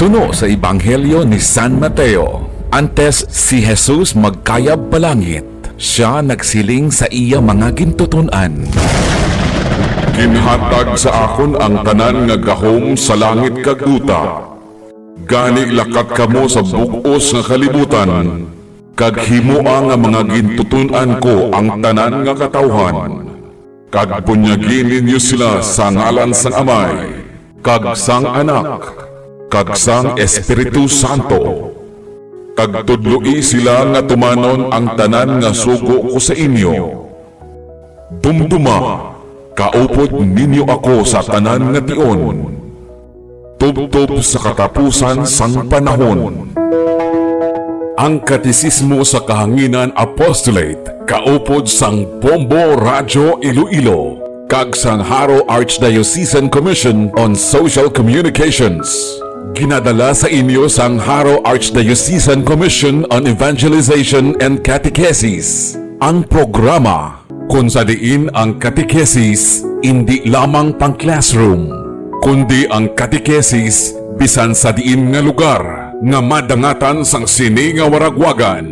Suno sa Ebanghelyo ni San Mateo, antes si Jesus magkayab balangit, siya nagsiling sa iya mga gintuton-an. Ginhatag sa akon ang tanan nga gahom sa langit kag duta. Gani lakat kamo sa bug-os nga kalibutan, kag himua nga mga gintuton-an ko ang tanan nga katawhan. Kag bunyagin ninyo sila sa ngalan sang Amay, kag sang Anak, kag sang Espiritu Santo. Kag tudloi sila nga tumanon ang tanan nga sugo ko sa inyo. Dumduma, kaupod ninyo ako sa tanan nga tion. Tubtob sa katapusan sang panahon. Ang Katisismo sa Kahanginan Apostolate, kaupod sang Bombo Radio Iloilo, kag sang Haro Archdiocesan Commission on Social Communications. Ginadala sa inyo sang Haro Archdiocesan Commission on Evangelization and Catechesis. Ang programa kung sa diin ang catechesis hindi lamang pang classroom, kundi ang catechesis bisan sa diin nga lugar nga madangatan sang sini nga waragwagan.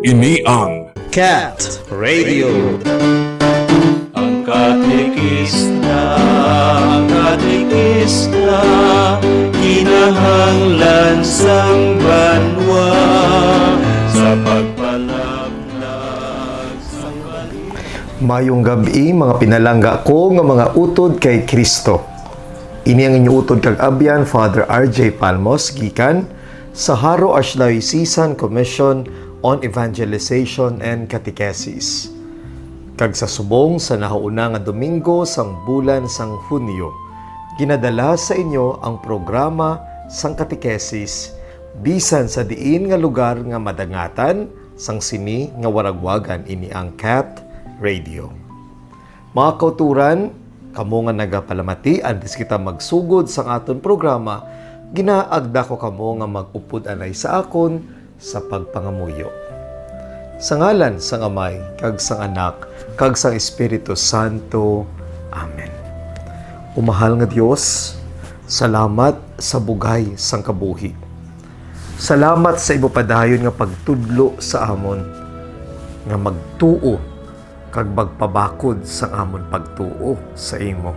Ini ang Cat Radio. Ang katekista, kinahanglan sang banwa sa pagpalaglag sang balita. Mayong gabi mga pinalangga ko nga mga utod kay Kristo. Ini ang inyong utod kag abyan, Father R.J. Palmos, gikan sa Haro Archdiocesan Commission on Evangelization and Catechesis. Kag sa subong sa nahauna nga Domingo sang bulan sang Hunyo, ginadala sa inyo ang programa sang Catechesis bisan sa diin nga lugar nga madangatan sang sini nga waragwagan. Ini ang Cat Radio. Mga kauturan, kamo nga nagapalamati antes kita magsugod sang aton programa, ginaagda ko kamo nga mag-upod anay sa akon sa pagpangamuyo. Sa ngalan sang Amay, kag sang Anak, kag sang Espiritu Santo. Amen. Umahal nga Dios, salamat sa bugay sang kabuhi. Salamat sa imo padayon nga pagtudlo sa amon, nga magtuo kag magpabakod sa amon pagtuo sa imo.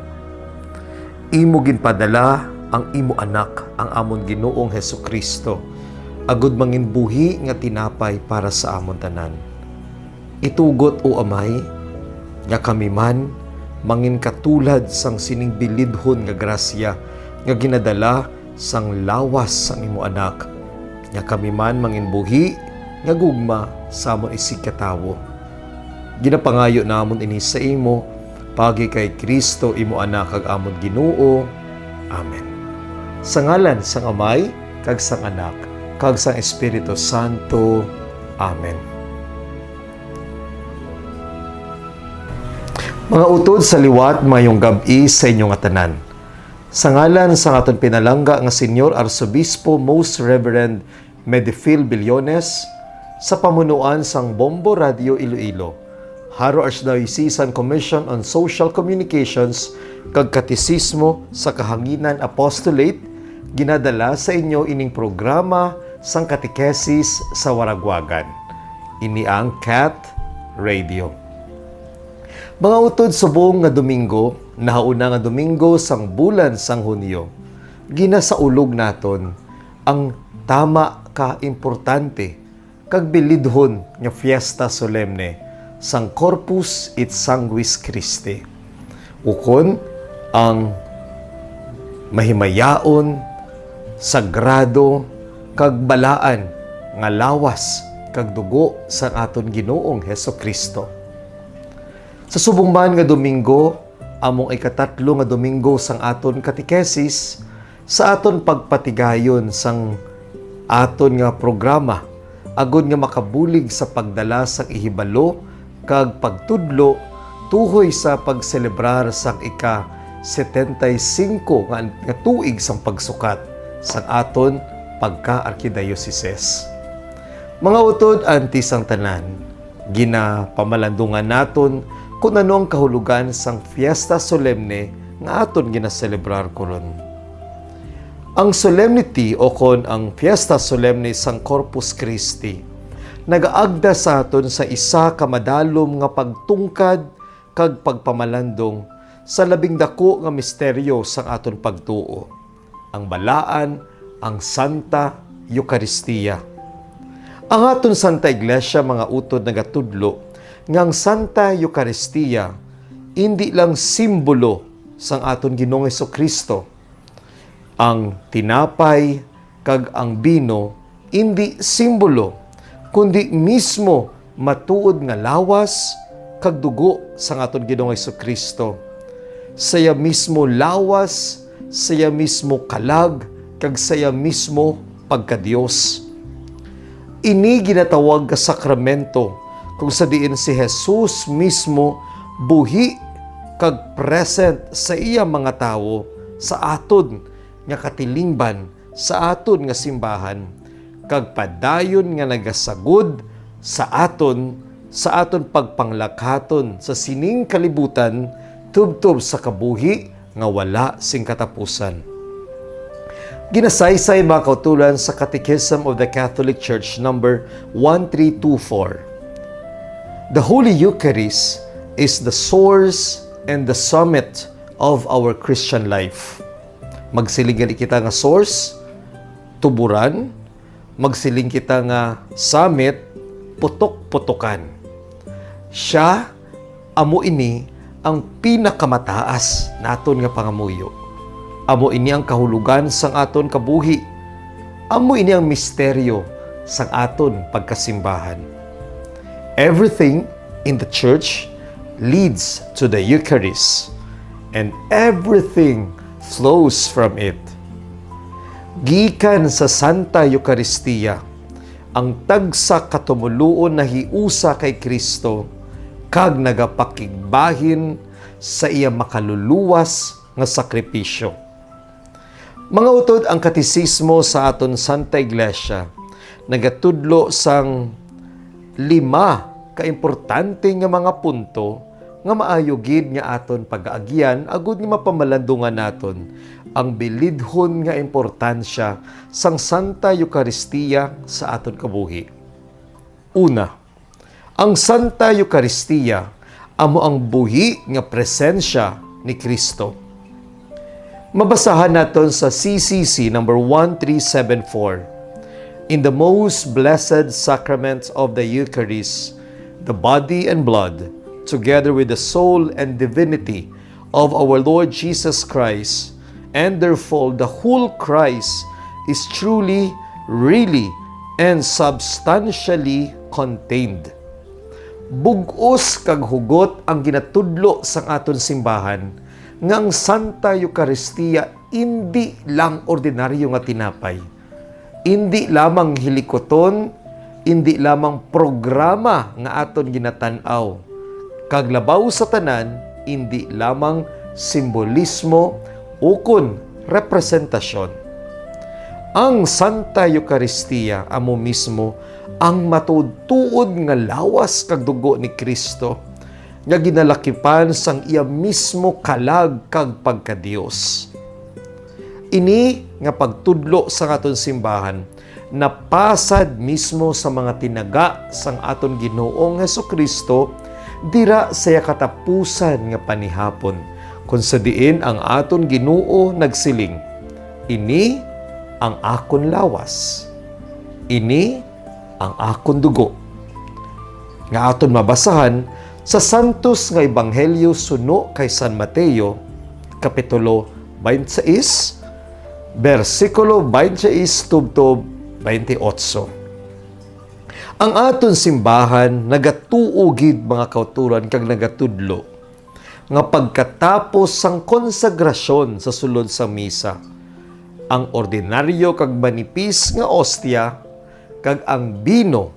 Imo ginpadala ang imo anak, ang amon Ginoong Hesukristo, agud mangin buhi nga tinapay para sa amon tanan. Itugot o Amay, nga kami man mangin katulad sang sining bilidhon nga grasya nga ginadala sang lawas sang imo anak, nga kami man mangin buhi nga gugma sa amon isig katawo. Ginapangayo namon ini sa imo pagi kay Kristo imo anak kag amon Ginoo. Amen. Sa ngalan sang Amay, kag sang Anak, kag sang Espiritu Santo. Amen. Mga utod sa liwat, mayong gabi sa inyong atanan. Sa ngalan sang aton pinalangga nga Senyor Arsobispo Most Reverend Medifil Billones, sa pamunuan sang Bombo Radio Iloilo, Haro Archdiocesan Commission on Social Communications, kag Katisismo sa Kahanginan Apostolate, ginadala sa inyo ining programa sang Catechesis sa waragwagan. Ini ang Cat Radio. Mga utod subong nga Domingo, nahauna nga Domingo sang bulan sang Hunyo, ginasaulog naton ang tama ka importante kag bilidhon nga fiesta solemne sang Corpus et Sanguis Christi. Ukon ang mahimayaon, sagrado, kag balaan nga lawas kag dugo sa aton Ginoong Hesukristo. Sa subong man nga Domingo, among ikatatlo nga Domingo sang aton catechesis, sa aton pagpatigayon sang aton nga programa, agud nga makabulig sa pagdala sang ihibalo kag pagtudlo tuhoy sa pagselebrar sang ika-75 nga tuig sang pagsukat sang aton pagka-arkidioceses. Mga utod, anti sang tanan, ginapamalandungan naton kung ano ang kahulugan sang fiesta solemne nga aton ginaselebrar koron. Ang solemnity o kon ang Fiesta Solemnis sang Corpus Christi nagaagda sa aton sa isa ka madalom nga pagtungkad kag pagpamalandong sa labing dako nga misteryo sang aton pagtuo, ang balaan, ang Santa Eucharistia. Ang aton Santa Iglesia mga utod nagatudlo nga ang Santa Eucharistia hindi lang simbolo sang aton Ginoong Hesukristo. Ang tinapay kag ang bino hindi simbolo kundi mismo matuod nga lawas kag dugo sang aton Ginoong Hesukristo. Saya mismo lawas, saya mismo kalag kag saya mismo pagka-Dios. Ini ginatawag nga sakramento kung sa diin si Jesus mismo buhi kag present sa iya mga tawo sa aton nga katilingban, sa aton nga simbahan, kag padayon nga nagasagod sa aton pagpanglakhaton sa sining kalibutan tubtob sa kabuhi nga wala sing katapusan. Ginasaysay mga kautulan sa Catechism of the Catholic Church number 1324. The Holy Eucharist is the source and the summit of our Christian life. Magsiling kita nga source, tuburan, magsiling kita nga summit, putok-putokan. Siya, amo ini, ang pinakamataas naton nga pangamuyo. Amo ini ang kahulugan sang aton kabuhi. Amo ini ang misteryo sang aton pagkasimbahan. Everything in the church leads to the Eucharist, and everything flows from it. Gikan sa Santa Eucharistia, ang tagsa katumuluon na hiusa kay Kristo, kag nagapakigbahin sa iya makaluluwas nga sakripisyo. Mga utod, ang katisismo sa aton Santa Iglesia nagatudlo sang 5 kaimportante nga mga punto nga maayo gid nga aton pag-aagyan agud nga mapamalandungan naton ang bilidhon nga importansya sang Santa Eucharistia sa aton kabuhi. Una, ang Santa Eucharistia amo ang buhi nga presensya ni Kristo. Mabasahan naton sa CCC number 1374. In the most blessed sacrament of the Eucharist, the body and blood, together with the soul and divinity of our Lord Jesus Christ, and therefore the whole Christ is truly, really, and substantially contained. Bugos kag hugot ang ginatudlo sang aton simbahan nga ang Santa Eucharistia hindi lang ordinaryo nga tinapay, hindi lamang hilikoton, hindi lamang programa nga aton ginatan-aw, kag labaw sa tanan, hindi lamang simbolismo ukon representasyon. Ang Santa Eucharistia amo mismo ang matuod-tuod nga lawas kag dugo ni Kristo nga ginalakipan sang iya mismo kalag kag pagka-Dios. Ini nga pagtudlo sa aton simbahan napasad mismo sa mga tinaga sang aton Ginoong Hesukristo dira saya katapusan nga panihapon kung sa diin ang aton Ginoo nagsiling, ini ang akon lawas, ini ang akon dugo. Nga aton mabasahan sa Santos nga Ebanghelyo suno kay San Mateo, Kapitulo 26, versikulo 26 tubtob 28. Ang aton simbahan nagatuugid mga kauturan kag nagatudlo nga pagkatapos sang konsagrasyon sa sulod sa misa, ang ordinaryo kag manipis nga ostya kag ang bino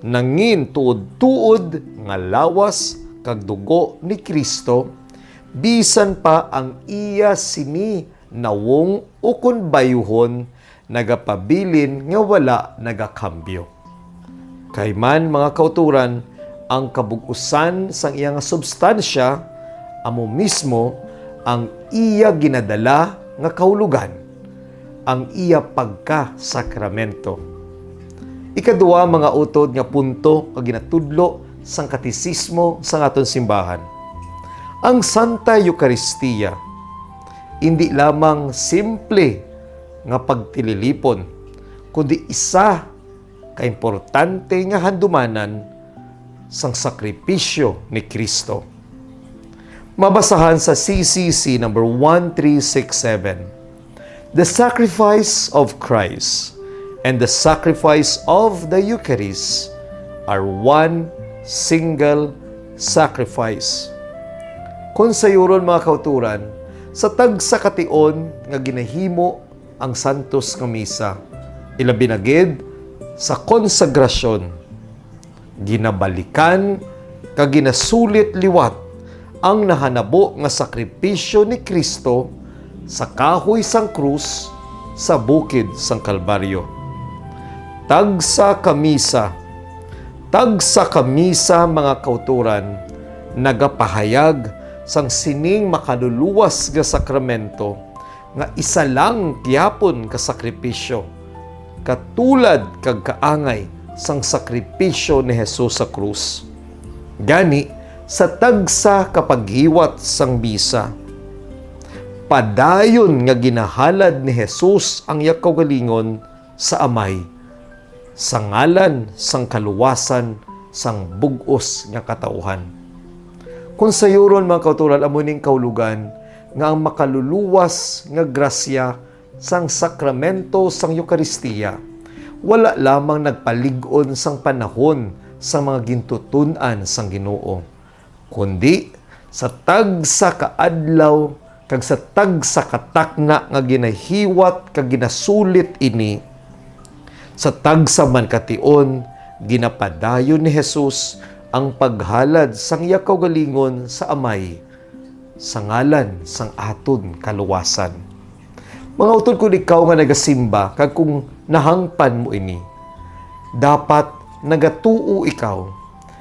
nangin tuod-tuod nga lawas kag dugo ni Kristo, bisan pa ang iya sini nawong ukon bayuhon nagapabilin nga wala nagakambyo. Kay man mga kauturan, ang kabug-usan sang iya nga substansya amo mismo ang iya ginadala nga kahulugan. ang iya pagka-sakramento. Ikaduha, mga utod nga punto nga ginatudlo sang katisismo sa aton simbahan. Ang Santa Eucharistia hindi lamang simple nga pagtililipon, kundi isa kaimportante nga handumanan sang sakripisyo ni Kristo. Mabasahan sa CCC number 1367. The sacrifice of Christ and the sacrifice of the Eucharist are one single sacrifice. Kung sayuron, mga kauturan, sa tagsa kation nga ginahimo ang santos nga misa, ilabi na gid sa konsagrasyon, ginabalikan kag ginasulit liwat ang nahanabo nga sakripisyo ni Kristo sa kahoy sang krus sa bukid sang Kalbaryo. Tagsa kamisa, mga kauturan, nagapahayag sang sining makaluluwas nga sakramento nga isa lang tiyapon ka sakripisyo, katulad kag kaangay sang sakripisyo ni Jesus sa krus. Gani, sa tagsa kapaghiwat sang bisa, padayon nga ginahalad ni Jesus ang iyang kaugalingon sa Amay, sa ngalan sang kaluwasan sang bug-os nga katauhan. Kung sayuron, mga kauturan, amuning kaulugan nga ang makaluluwas nga grasya sang sakramento sang Eucharistia wala lamang nagpalig-on sang panahon sang mga gintutunan sang Ginoo, kundi sa tagsa kaadlaw kag sa tagsa katakna nga ginahiwat kag ginasulit ini, sa tagsa man kation ginapadayon ni Jesus ang paghalad sang iya kaugalingon sa Amay, sa ngalan sang aton kaluwasan. Mga utod, kung ikaw nga nagasimba, kag kung nahangpan mo ini, dapat nagatuo ikaw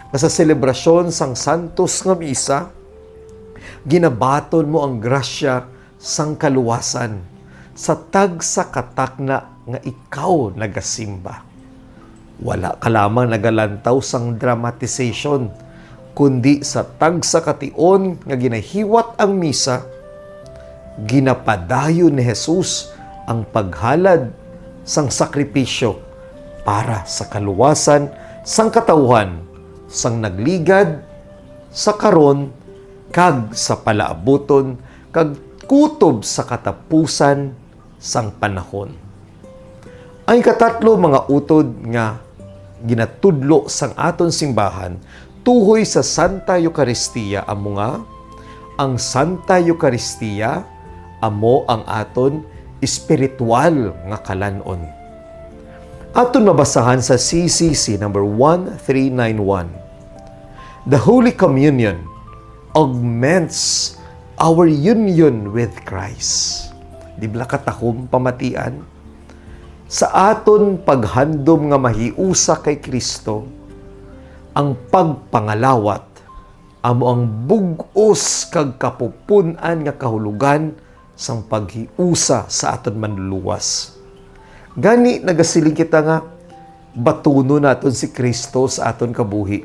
nga sa selebrasyon sang santos nga misa, ginabaton mo ang grasya sang kaluwasan sa tagsa katakna nga ikaw nagasimba. Wala ka lamang nagalantaw sang dramatization, kundi sa tagsa kation nga ginahiwat ang misa, ginapadayon ni Jesus ang paghalad sang sakripisyo para sa kaluwasan sang katawhan sang nagligad sa karon kag sa palaabuton kag kutob sa katapusan sang panahon. Ang ikatatlo, mga utod nga ginatudlo sang aton simbahan tuhoy sa Santa Eucharistia amo nga ang Santa Eucharistia amo ang aton espiritual nga kalanon. Aton mabasahan sa CCC number 1391. The Holy Communion augments our union with Christ. Di ba katahom pamatian? Sa aton paghandom nga mahiusa kay Kristo, ang pagpangalawat amo ang bug-os kag kapupunan nga kahulugan sang paghiusa sa aton manluluwas. Gani nagasiling kita nga batuno naton si Kristo sa aton kabuhi.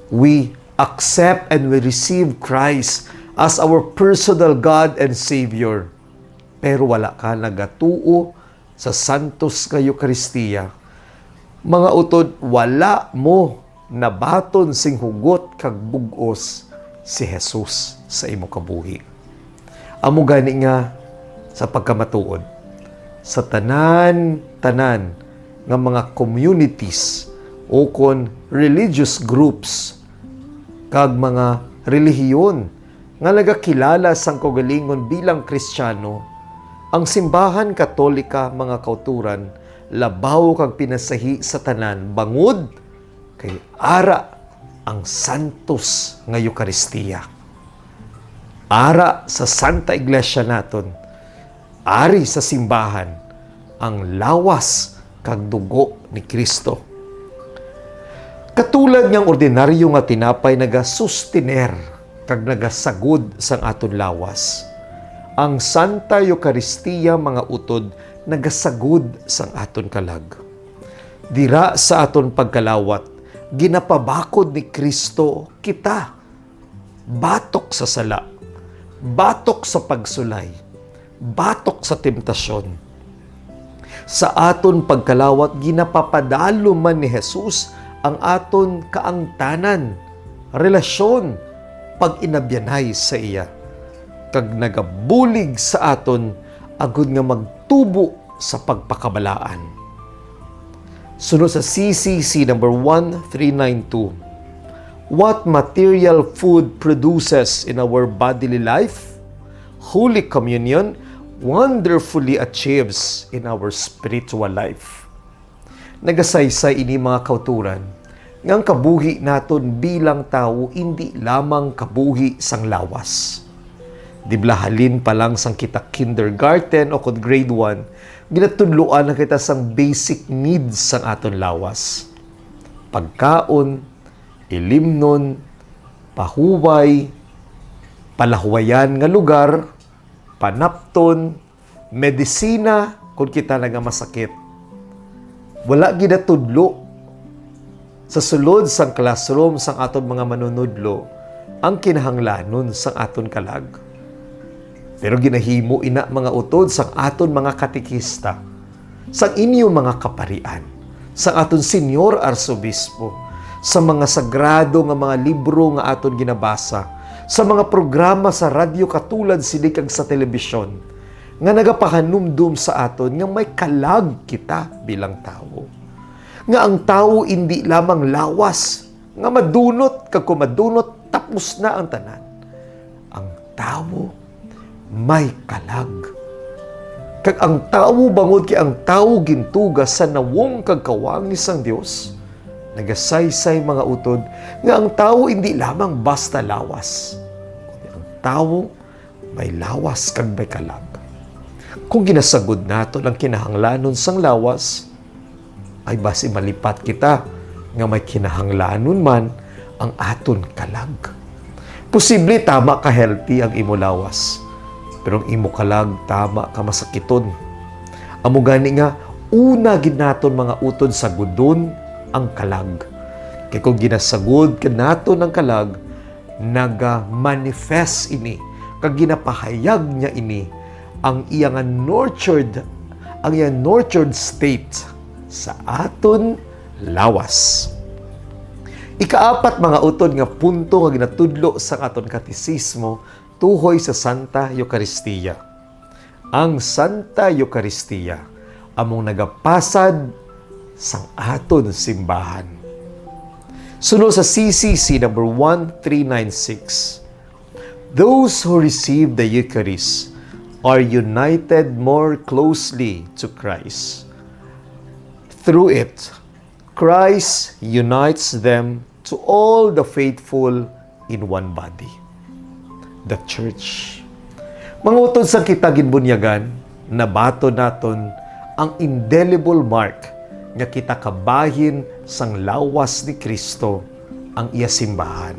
We accept and we receive Christ as our personal God and Savior. Pero wala ka nagatuo sa santos nga Eucharistia. Mga utod, wala mo nabaton sing hugot kag bug-os si Jesus sa imo kabuhi. Amo gani nga sa pagkamatuod, sa tanan nga mga communities o kon religious groups kag mga relihiyon nga nagakilala sang kaugalingon bilang Kristiyano, ang simbahan Katolika, mga kauturan, labaw kag pinasahi sa tanan bangod kay ara ang santos nga Eucharistia. Ara sa Santa Iglesia naton, ari sa simbahan, ang lawas kag dugo ni Kristo. Katulad niyang ordinaryo nga tinapay nagasustiner kag nagasagod sang aton lawas, Ang Santa Eucharistia mga utod nagasagud sang aton kalag. Dira sa aton pagkalawat, ginapabakod ni Kristo kita. Batok sa sala, batok sa pagsulay, batok sa temptasyon. Sa aton pagkalawat, ginapapadalo man ni Jesus ang aton kaangtanan, relasyon, pag-inabyanay sa iya. Kag nagabulig sa aton, agud nga magtubo sa pagpakabalaan. Sunod sa CCC number 1392, what material food produces in our bodily life, Holy Communion wonderfully achieves in our spiritual life. Nagasaysay ini mga kauturan, ngang kabuhi naton bilang tao hindi lamang kabuhi sang lawas. Diblahalin pa lang sang kita kindergarten o kod grade 1, ginatudloan na kita sang basic needs sang aton lawas. Pagkaon, ilimnon, pahuway, palahuwayan nga lugar, panapton, medisina kung kita nga masakit. Wala ginatudlo sa sulod sang classroom sang aton mga manunudlo ang kinahanglanon sang aton kalag. Pero ginahimo ina mga utod sang aton mga katikista, sang inyo mga kaparian, sang aton senyor arsobispo, sa mga sagrado nga mga libro nga aton ginabasa, sa mga programa sa radyo katulad sini kag sa telebisyon, nga nagapahanumdum sa aton nga may kalag kita bilang tao. Nga ang tao hindi lamang lawas, nga madunot kag kumadunot tapos na ang tanan. Ang tao may kalag. Kag ang tao bangod kay ang tao gintuga sa nawong kagkawangis ang Dios. Nagasaysay mga utod nga ang tao hindi lamang basta lawas, kundi ang tao may lawas kag may kalag. Kung ginasagod nato ang kinahanglanon sang lawas, ay basi malipat kita nga may kinahanglanon man ang aton kalag. Posible tama ka healthy ang imo lawas, pero ang imo kalag tama ka masakiton. Amo gani nga una gid naton mga utod sa gudon ang kalag. Kay kung ginasagod ka naton ang kalag, naga-manifest ini, kag ginapahayag niya ini ang iyang nurtured state sa aton lawas. Ikaapat mga utod nga punto nga ginatudlo sa aton katisismo tuhoy sa Santa Eucharistia. Ang Santa Eucharistia among nagapasad sang aton simbahan. Sunod sa CCC number 1396, those who receive the Eucharist are united more closely to Christ. Through it, Christ unites them to all the faithful in one body, the Church. Mga utod sa kita ginbunyagan, nabato naton ang indelible mark nga kita kabahin sang lawas ni Kristo ang iya simbahan.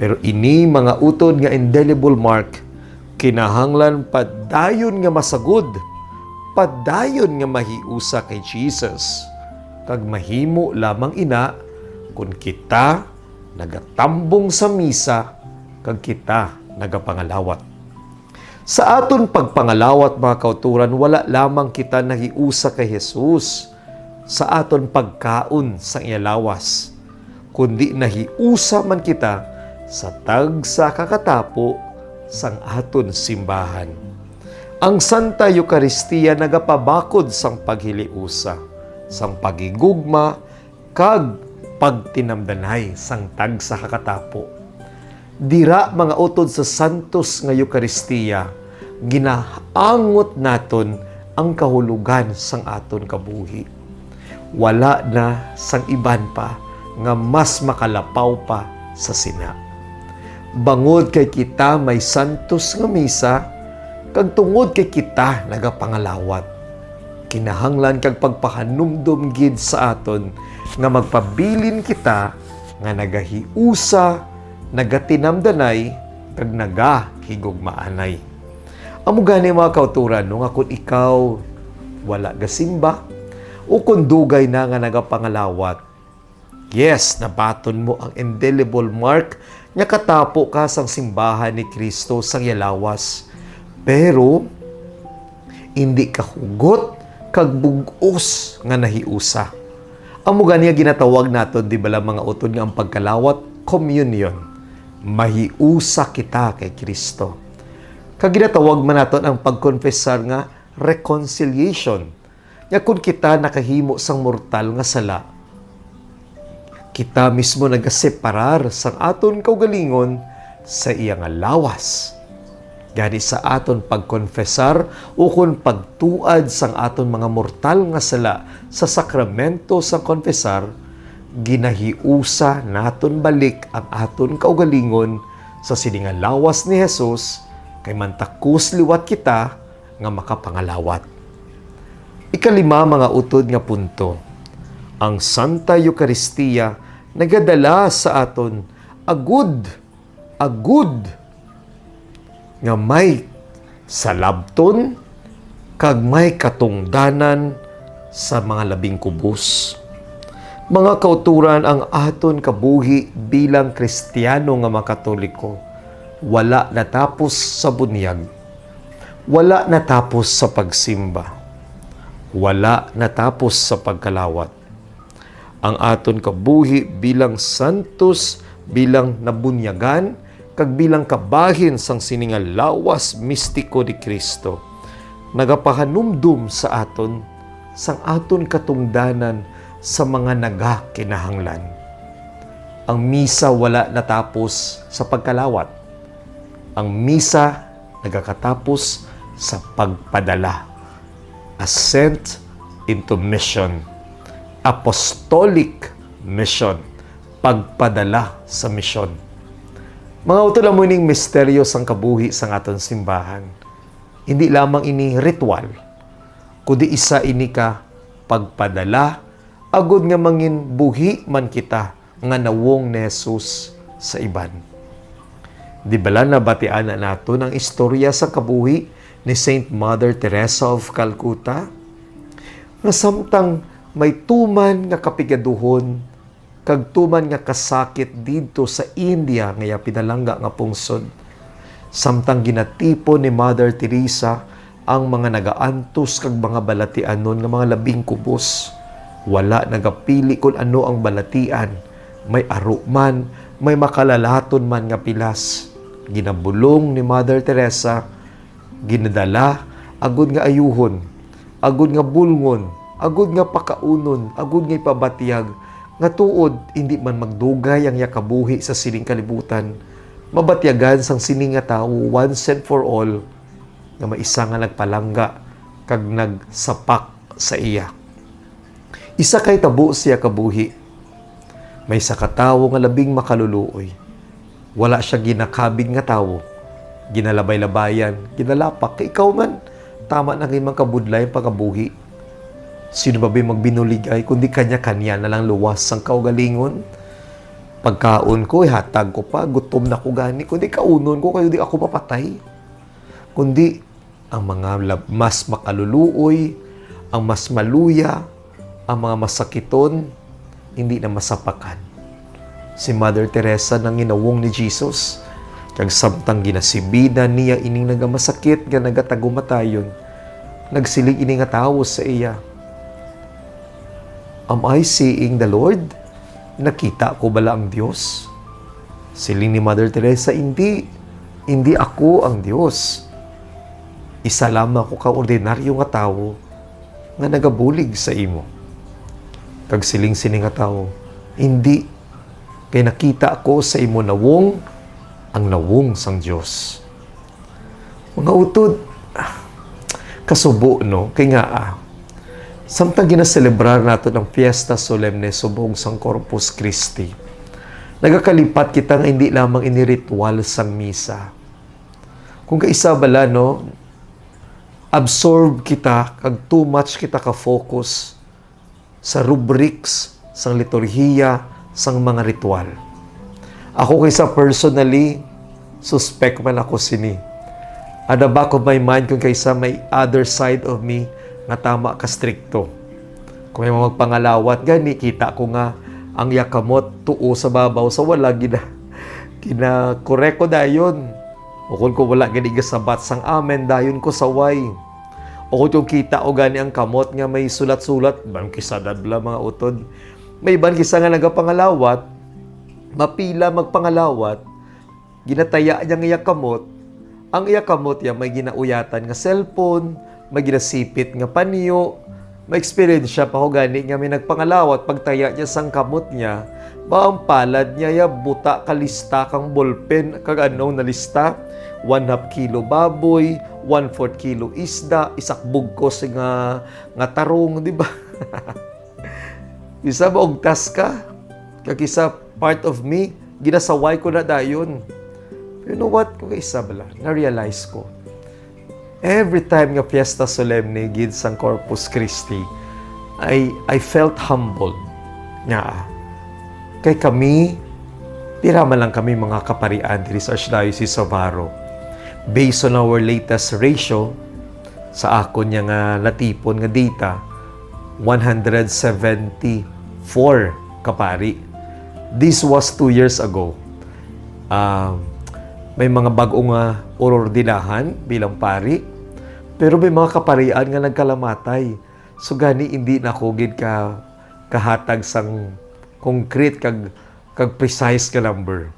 Pero ini mga utod nga indelible mark, kinahanglan padayon nga masagod, padayon nga mahiusa kay Jesus, kag mahimo lamang ina kung kita nagatambong sa misa kag kita nagapangalawat. Sa aton pagpangalawat mga kauturan, wala lamang kita nahiusa kay Jesus sa aton pagkaon sa iya lawas, kundi nahiusa man kita sa tagsa kakatapo sang aton simbahan. Ang Santa Eucharistia nagapabakod sang paghiliusa, sang pagigugma, kag pagtinamdanay sang tagsa kakatapo. Dira mga utod sa santos nga Eucharistia, ginaangot naton ang kahulugan sang aton kabuhi. Wala na sang iban pa nga mas makalapaw pa sa sina. Bangod kay kita may santos nga misa, kag tungod kay kita nagapangalawat, kinahanglan kag pagpahanumdum gid sa aton nga magpabilin kita nga nagahiusa, nagatinamdanay, kag nagahigugmaanay. Amo gani mga kauturan, no, nga kung ikaw wala gasimba, o kung dugay na nga nagapangalawat, yes, nabaton mo ang indelible mark nga katapo ka sang simbahan ni Kristo sang yalawas. Pero, hindi ka hugot kag bugos nga nahiusa. Amo gani nga ginatawag naton di bala mga utod nga ang pagkalawat, communion. Mahiusa kita kay Kristo. Kag ginatawag man naton ang pagkonfessar nga reconciliation. Nga kung kita nakahimo sang mortal nga sala, kita mismo nagaseparar sang aton kaugalingon sa iyang lawas. Gani sa aton pagkonfessar o kung pagtuad sang aton mga mortal nga sala sa sakramento sang konfessar, ginahiusa naton balik ang aton kaugalingon sa sininga lawas ni Jesus, kay mantakus liwat kita nga makapangalawat. Ikalima mga utod nga punto. Ang Santa Eucharistia nagadala sa aton agud nga may salabton kag may katungdanan sa mga labing kubos. Mga kauturan, ang aton kabuhi bilang Kristiyano nga mga Katoliko, wala natapos sa bunyag, wala natapos sa pagsimba, wala natapos sa pagkalawat. Ang aton kabuhi bilang santos, bilang nabunyagan, kag bilang kabahin sang sininga lawas mistiko ni Kristo, nagapahanumdum sa aton sang aton katungdanan sa mga nagakinahanglan. Ang misa wala natapos sa pagkalawat. Ang misa nagakatapos sa pagpadala. Ascent into mission. Apostolic mission. Pagpadala sa mission. Mga utol, mo ining misteryo sang kabuhi sang aton simbahan. Hindi lamang ini ritual, kundi isa ini ka pagpadala, agud nga mangin buhi man kita nga nawong ni Jesus sa iban. Di bala nabatian na nato ng istorya sa kabuhi ni Saint Mother Teresa of Calcutta? Nga samtang may tuman nga kapigaduhon, kag tuman nga kasakit dito sa India nga pinalangga nga pungsod. Samtang ginatipo ni Mother Teresa ang mga nagaantos kag mga balatianon nga mga labing kubos. Wala nagapili kung ano ang balatian. May aro man, may makalalaton man nga pilas. Ginabulong ni Mother Teresa, ginadala, agud nga ayuhon, agud nga bulngon, agud nga pakaunon, agud nga ipabatiyag, nga tuod hindi man magdugay ang yakabuhi sa sining kalibutan, mabatyagan sang sining nga tawo once and for all, nga maisa nga nagpalangga, kag nagsapak sa iya. Isa kay tabo siya kabuhi, may isa ka tawo nga labing makaluluoy. Wala siya ginakabig nga tawo, ginalabay-labayan, ginalapak. Kay ikaw man, tama na kayo magkabudlay pagkabuhi. Sino ba magbinuligay, kundi kanya-kanya na lang luwas ang kaugalingon? Pagkaon ko, ihatag ko pa, gutom na ko gani, kundi kaunon ko, kayo di ako papatay. Kundi, ang mga mas makaluluoy, ang mas maluya, ang mga masakiton, hindi na masapakan. Si Mother Teresa nang ginawong ni Jesus, kag samtang ginasibida niya ining nagamasakit nga nagatagumatayon, nagsilig ining nga tawo sa iya. Am I seeing the Lord? Nakita ko bala ang Diyos? Siling ni Mother Teresa, hindi. Hindi ako ang Diyos. Isa lamang ako ka-ordinaryo nga tawo nga nagabulig sa imo. Kag siling sini nga tawo, hindi. Kay nakita ko sa imo nawong, ang nawong sang Diyos. Mga utod, kasubo, no? Kaya nga, samtang ginaselebrar nato ng Fiesta Solemne subong sang Corpus Christi, nagakalipat kita nga hindi lamang iniritual sang misa. Kung kaisa bala, no, absorb kita, kag too much kita ka-focus sa rubrics, sang liturhiya, sang mga ritual. Ako kaysa personally, suspect man ako sini. At the back of my mind, kung kaysa may other side of me, nga tama ka strikto. Kung may mga magpangalawat, gani, kita ko nga, ang yakamot, tuo sa babaw, sa wala, kina-correct ko dayon. O kung ko wala, gani gasabat sang amen, dayon ko saway. O kung kita o gani ang kamot, nga may sulat-sulat, bang kisadad bla mga utod. May iban kisa nga nagapangalawat, mapila magpangalawat, ginataya niyang iyakamot, ang iyakamot ya may ginauyatan nga cellphone, may ginasipit nga panyo, may experience siya pa ho gani nga may nagpangalawat, pagtaya niya sang kamot niya, ba ang palad niya ya buta kalista kang ballpen, kag anong nalista, 1/2 kilo baboy, 1/4 kilo isda, isak bugkos nga tarong, di ba? Isa ba ogtas ka? Kag isa part of me, ginasaway ko na dayon. You know what? Kung isa bala, na-realize ko. Every time nga Fiesta Solemne gid sang Corpus Christi, I felt humbled. Nga. Kay kami, pirama lang kami mga kaparian diri sa Archdiocese of Haro. Based on our latest ratio, sa akon niya nga natipon nga data, 174 kapari. This was 2 years ago. May mga bagong orordinahan bilang pari, pero may mga kaparian nga nagkalamatay. So gani hindi na kugid ka kahatag sang concrete kag precise ka number.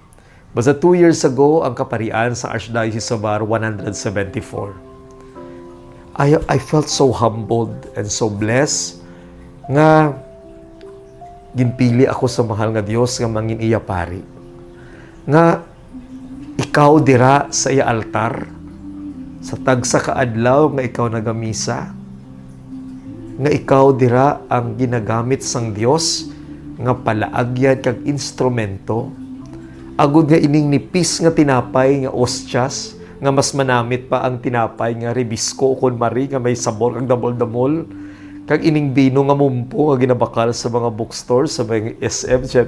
Basta 2 years ago, ang kaparian sa Archdiocese of Haro, 174. I felt so humbled and so blessed nga ginpili ako sa mahal nga Dios nga mangin iya pari. Nga ikaw dira sa iya altar, sa tagsa ka adlaw nga ikaw nagamisa, nga ikaw dira ang ginagamit sang Dios nga palaagyan kag instrumento, agud nga ining nipis nga tinapay nga ostias, nga mas manamit pa ang tinapay nga ribisco kon mari nga may sabor kag damol-damol, kag ining bino nga mumpo nga ginabakal sa mga bookstore, sa mga SM, etc.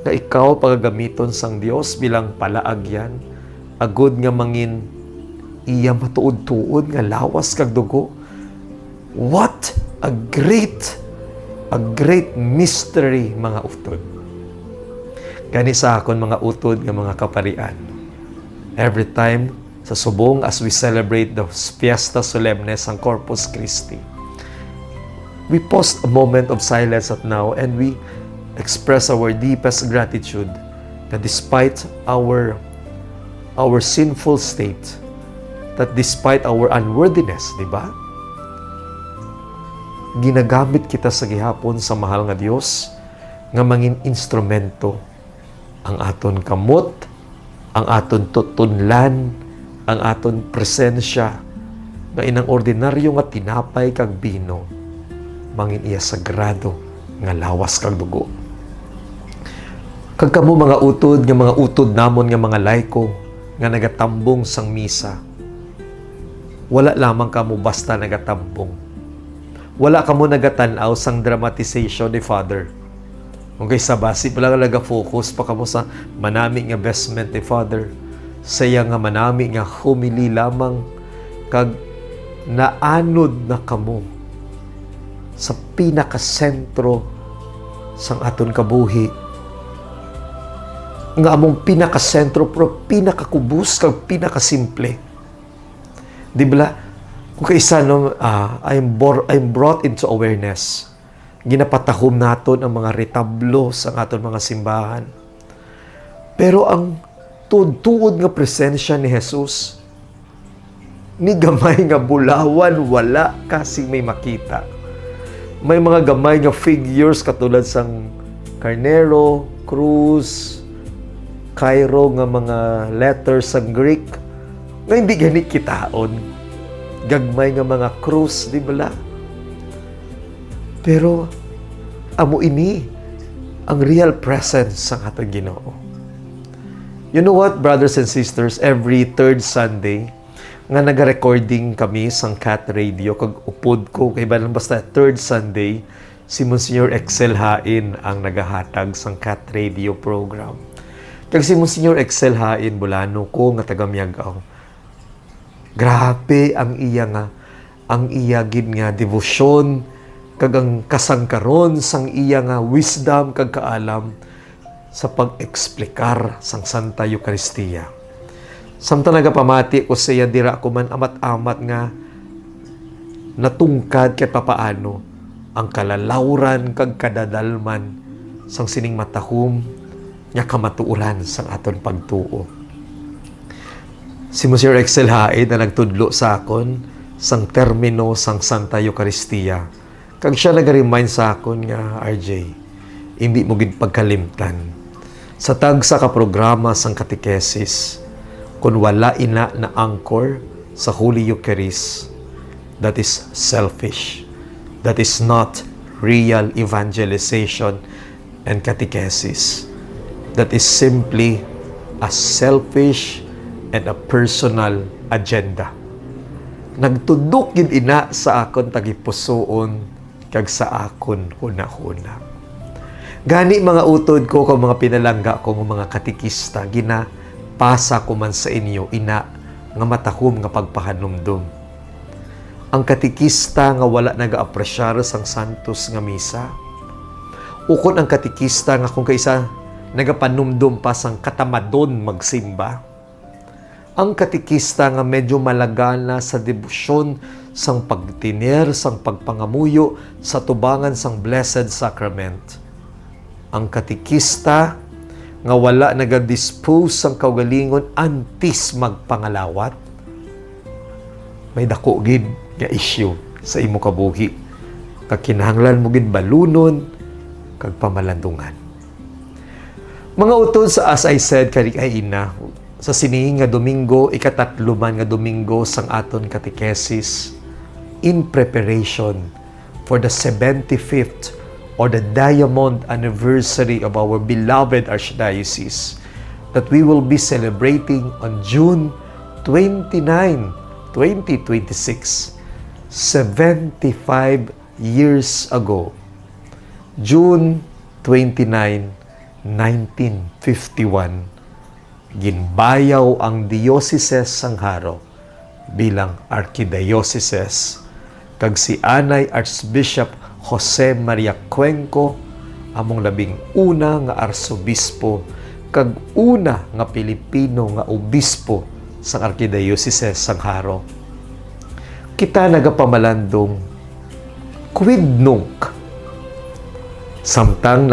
Na ikaw pagagamiton sang Dios bilang palaagyan, agud nga mangin iya matuod-tuod nga lawas kag dugo. What a great mystery, mga utod. Gani sa akon mga utod nga mga kaparian. Every time sa subong as we celebrate the Fiesta Solemne sang Corpus Christi, we pause a moment of silence at now and we express our deepest gratitude that despite our sinful state, that despite our unworthiness, di ba? Ginagamit kita sa gihapon sa mahal nga Dios nga mangin instrumento ang aton kamot, ang aton tutunlan, ang aton presensya nga inang ordinaryo nga tinapay kag bino, mangin iya sagrado nga lawas kag dugo. Kag kamo mga utod nga mga utod namon nga mga laiko nga nagatambong sang misa, wala lamang kamo basta nagatambong. Wala kamo nagatanaw sang dramatization ni Father. Kung kay sa basi pala nga nagafocus pa kamo sa manami nga vestment ni Father, saya nga manami nga humili lamang kag naanod na kamo sa pinakasentro sang aton kabuhi, nga among pinakasentro pero pinakakubus kag pinakasimple. Di ba? Kung kaisa no, I'm brought into awareness. Ginapatahom naton ang mga retablo sa aton mga simbahan. Pero ang tuod nga presensya ni Jesus, ni gamay nga bulawan, wala kasi may makita. May mga gamay nga figures katulad sang karnero, krus, Cairo nga mga letters sa Greek nga hindi gani kitaon. Gagmay nga mga krus, di ba? Pero amo ini ang real presence sa atong Ginoo. You know what, brothers and sisters, every third Sunday nga naga-recording kami sang Cat Radio, kag upod ko kay balang basta third Sunday, si Monsignor Excel Hain ang nagahatag sang Cat Radio program. Kag si Monsignor Excel Hain Bulano ko nga taga Miagaw, Grabe ang iya gid nga devotion kag ang kasangkaron sang iya nga wisdom kag kaalam sa pag-eksplikar sang Santa Eucharistia. Samtang nagapamati ko siya dira ko man amat-amat nga natungkad ket papaano ang kalalawran kag kadadalman sang sining matahom nga kamatuoran sang aton pagtuo. Si Monsieur Excel Haid na nagtudlo sa akon sang termino sang Santa Eucharistia. Kag siya nag-remind sa akon nga, RJ, hindi mo gid pagkalimtan. Sa tagsa ka programa sang katekesis, kung wala ina na anchor sa Holy Eucharist, that is selfish. That is not real evangelization and catechesis. That is simply a selfish and a personal agenda. Nagtudok gid ina sa akon tagipusoon kag sa akon huna-huna. Gani mga utod ko kung mga pinalangga ko ng mga katikista, ginapasa ko man sa inyo ina nga matahom nga pagpahanumdum. Ang katikista nga wala nag-aapresyar sang santos nga misa. Ukon ang katikista nga kung kaisa nagapanumdum pa sang katamadon magsimba. Ang katikista nga medyo malagana sa debosyon sang pagtiner, sang pagpangamuyo sa tubangan sang Blessed Sacrament. Ang katikista nga wala nagadispose sang kaugalingon antis magpangalawat. May dako gid nga issue sa imo kabuhi. Kag kinahanglan mo gid balunon kag pamalandungan. Mga utod sa as I said kani ay ina, sa sini nga Domingo, ikatatluman nga Domingo sang aton katekesis, in preparation for the 75th or the diamond anniversary of our beloved Archdiocese that we will be celebrating on June 29, 2026, 75 years ago. June 29, 1951, ginbayaw ang Dioceses sang Haro bilang Archdiocese kag si Anay Archbishop Jose Maria Cuenco among labing una nga arsobispo kag una nga Pilipino nga obispo sang Archdiocese sang Haro. Kita nagapamalandong quid nunc samtang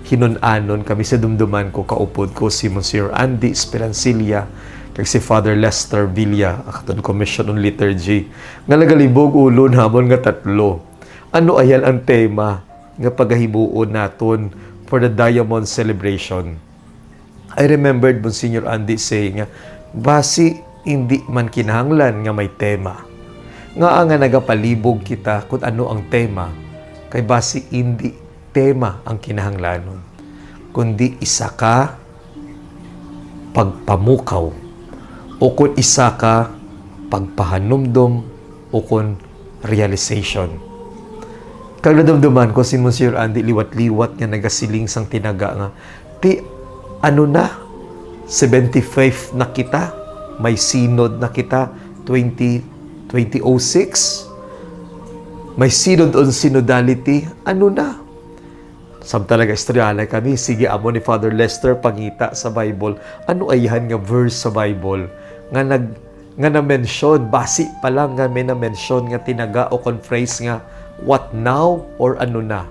hinunanon kami sa dumduman ko, kaupod ko si Monsieur Andy Esperancilla kag si Father Lester Villa, akaton Commission on Liturgy, nga nagalibog ulo namon nga tatlo. Ano ayan ang tema nga pagahimuon naton for the Diamond Celebration? I remembered Monsignor Andy saying nga, basi hindi man kinahanglan nga may tema. Nga nagapalibog kita kung ano ang tema, kay basi hindi tema ang kinahanglanon, kundi isa ka pagpamukaw o kung isa ka pagpahanumdum o kung realization. Kag nadumduman ko si Monsieur Andy liwat-liwat nga nagasiling sang tinaga nga, ano na, 75 na kita, may synod na kita, 2006, may synod on synodality, ano na? Samtalaga istoryalay kami, sige amo ni Father Lester pangita sa Bible. Ano ayahan nga verse sa Bible nga na-mention, basi pa lang nga may na-mention nga tinaga o kon phrase nga what now or ano na.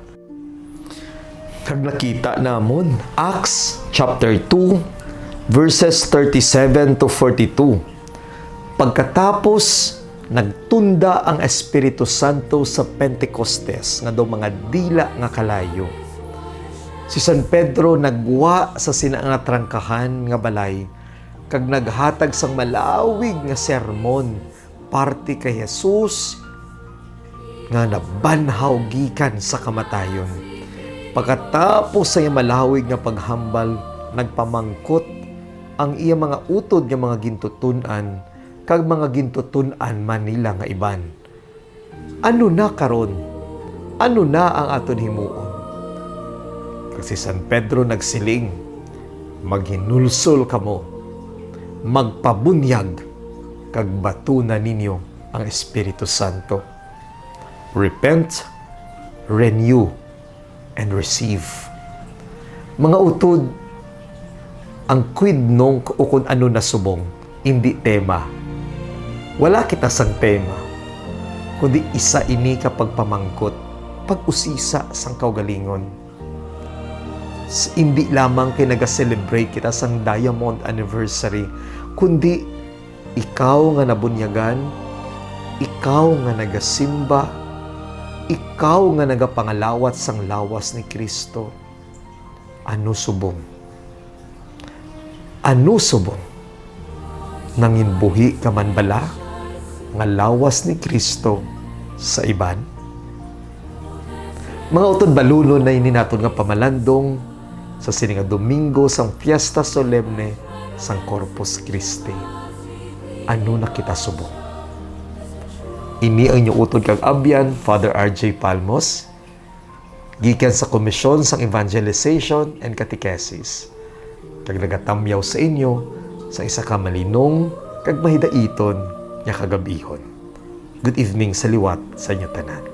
Kag nakita namon Acts chapter 2 verses 37 to 42. Pagkatapos nagtunda ang Espiritu Santo sa Pentecostes nga daw mga dila nga kalayo. Si San Pedro nagwa sa sinaangatrangkahan nga balay kag naghatag sang malawig nga sermon parte kay Jesus nga nabanhaw gikan sa kamatayon. Pagkatapos sa malawig nga paghambal, nagpamangkot ang iya mga utod nga mga gintutunan kag mga gintutunan man nila nga iban. Ano na karon? Ano na ang aton himuon? Kasi San Pedro nagsiling, maghinulsol kamo, magpabunyag, kag batunan ninyo ang Espiritu Santo. Repent, renew, and receive. Mga utod, ang quid nung o kung ano na subong, hindi tema. Wala kita sang tema, kundi isa ini kapag pamangkot, pag-usisa sang kaugalingon. Hindi lamang kinaga-celebrate kita sang Diamond Anniversary, kundi ikaw nga nabunyagan, ikaw nga nagasimba, ikaw nga nagapangalawat sang lawas ni Kristo. Ano subong? Ano subong? Nanginbuhi ka man bala nga lawas ni Kristo sa iban? Mga utod baluno na ini naton nga pamalandong sa sininga Domingo sang Fiesta Solemne sang Corpus Christi. Ano na kita subong? Ini ang inyong utod kag abyan, Father R.J. Palmos, gikan sa Komisyon sang Evangelization and Catechesis. Kag nagatamyaw sa inyo sa isa ka malinong kag mahidaiton nga kagabihon. Good evening sa liwat sa inyo tanan.